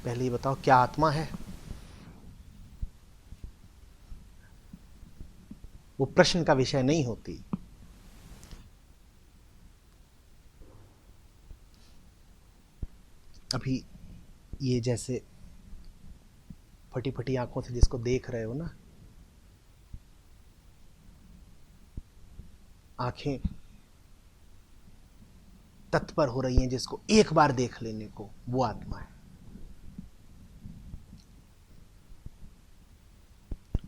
पहले ये बताओ, क्या आत्मा है? वो प्रश्न का विषय नहीं होती। अभी ये जैसे फटी फटी आंखों से जिसको देख रहे हो ना, आंखें तत्पर हो रही हैं जिसको एक बार देख लेने को, वो आत्मा है।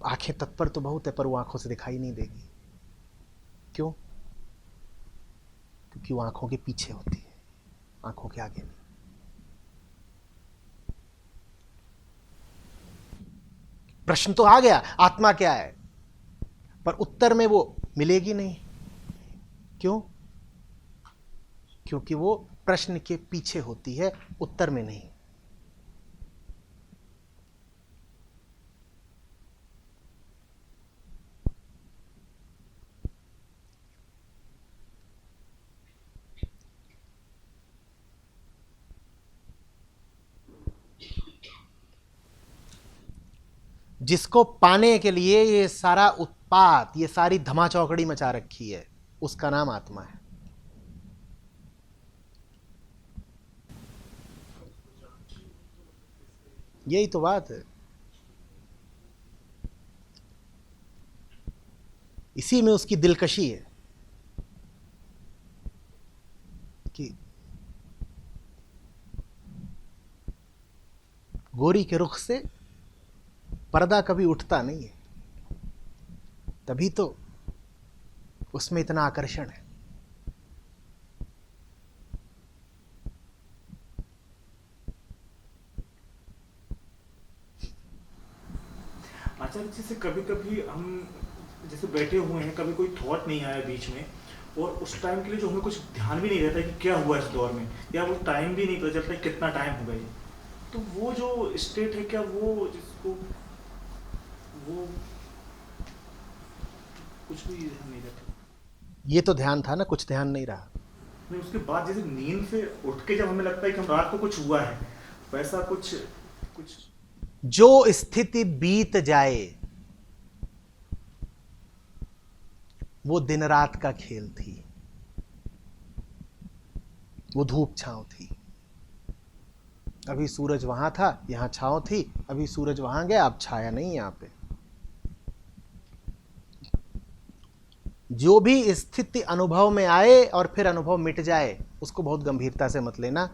आंखें तत्पर तो बहुत है, पर वो आंखों से दिखाई नहीं देगी। क्यों? क्योंकि वो आंखों के पीछे होती है, आंखों के आगे नहीं। प्रश्न तो आ गया, आत्मा क्या है, पर उत्तर में वो मिलेगी नहीं। क्यों? क्योंकि वो प्रश्न के पीछे होती है, उत्तर में नहीं। जिसको पाने के लिए ये सारा उत्पात, ये सारी धमाचौकड़ी मचा रखी है, उसका नाम आत्मा है। यही तो बात है। इसी में उसकी दिलकशी है कि गोरी के रुख से पर्दा कभी उठता नहीं है, तभी तो उसमें इतना आकर्षण है। आचार्य, जैसे कभी कभी हम जैसे बैठे हुए हैं, कभी कोई थॉट नहीं आया बीच में, और उस टाइम के लिए जो हमें कुछ ध्यान भी नहीं रहता कि क्या हुआ इस दौर में, या वो टाइम भी नहीं पता चलता कितना टाइम हो गया। तो वो जो स्टेट है, क्या वो जिसको वो कुछ भी ध्यान नहीं रहता? ये तो ध्यान था ना, कुछ ध्यान नहीं रहा। नहीं, उसके बाद जैसे नींद से उठ के जब हमें लगता है कि हम रात को कुछ हुआ है, वैसा कुछ कुछ जो स्थिति बीत जाए वो दिन रात का खेल थी, वो धूप छांव थी। अभी सूरज वहां था, यहां छांव थी, अभी सूरज वहां गया, अब छाया नहीं यहां पे। जो भी स्थिति अनुभव में आए और फिर अनुभव मिट जाए, उसको बहुत गंभीरता से मत लेना।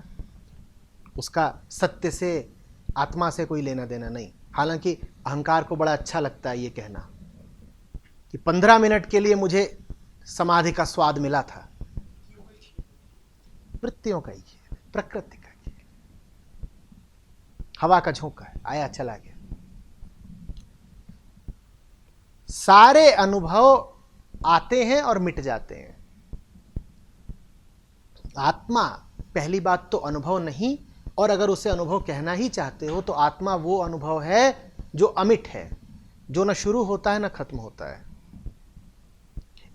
उसका सत्य से, आत्मा से कोई लेना देना नहीं। हालांकि अहंकार को बड़ा अच्छा लगता है ये कहना कि 15 मिनट के लिए मुझे समाधि का स्वाद मिला था। वृत्तियों का ही खेल, प्रकृति का खेल, हवा का झोंका है, आया चला गया। सारे अनुभव आते हैं और मिट जाते हैं। आत्मा पहली बात तो अनुभव नहीं, और अगर उसे अनुभव कहना ही चाहते हो तो आत्मा वो अनुभव है जो अमिट है, जो न शुरू होता है न खत्म होता है।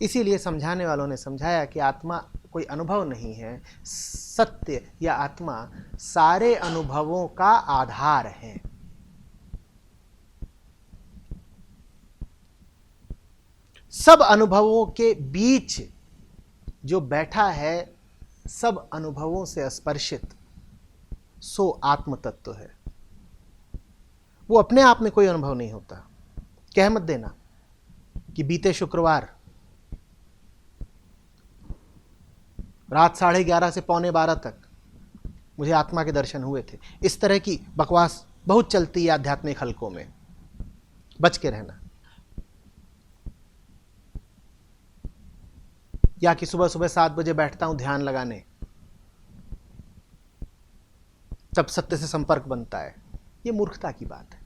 इसीलिए समझाने वालों ने समझाया कि आत्मा कोई अनुभव नहीं है, सत्य या आत्मा सारे अनुभवों का आधार है। सब अनुभवों के बीच जो बैठा है, सब अनुभवों से स्पर्शित, सो आत्म तत्व है। वो अपने आप में कोई अनुभव नहीं होता। कह मत देना कि बीते शुक्रवार रात 11:30 से 11:45 तक मुझे आत्मा के दर्शन हुए थे। इस तरह की बकवास बहुत चलती है आध्यात्मिक हलकों में, बच के रहना। या कि सुबह सुबह 7 बजे बैठता हूं ध्यान लगाने, तब सत्य से संपर्क बनता है, ये मूर्खता की बात है।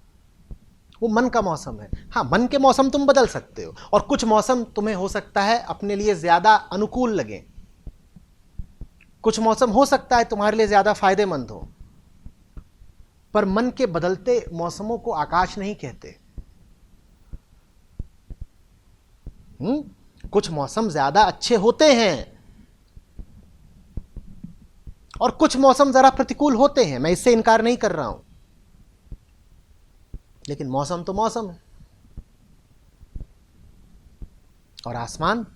वो मन का मौसम है। हाँ, मन के मौसम तुम बदल सकते हो, और कुछ मौसम तुम्हें हो सकता है अपने लिए ज्यादा अनुकूल लगे, कुछ मौसम हो सकता है तुम्हारे लिए ज्यादा फायदेमंद हो, पर मन के बदलते मौसमों को आकाश नहीं कहते। कुछ मौसम ज्यादा अच्छे होते हैं और कुछ मौसम जरा प्रतिकूल होते हैं, मैं इससे इनकार नहीं कर रहा हूं। लेकिन मौसम तो मौसम है। और आसमान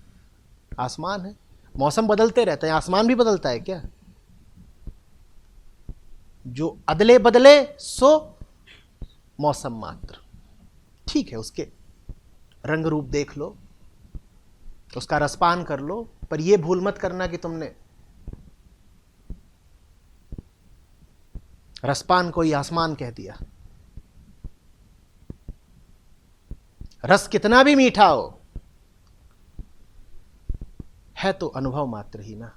आसमान है। मौसम बदलते रहते हैं, आसमान भी बदलता है क्या? जो अदले बदले सो मौसम मात्र। ठीक है, उसके रंग रूप देख लो, उसका रसपान कर लो, पर यह भूल मत करना कि तुमने रसपान को ही आसमान कह दिया। रस कितना भी मीठा हो, है तो अनुभव मात्र ही ना।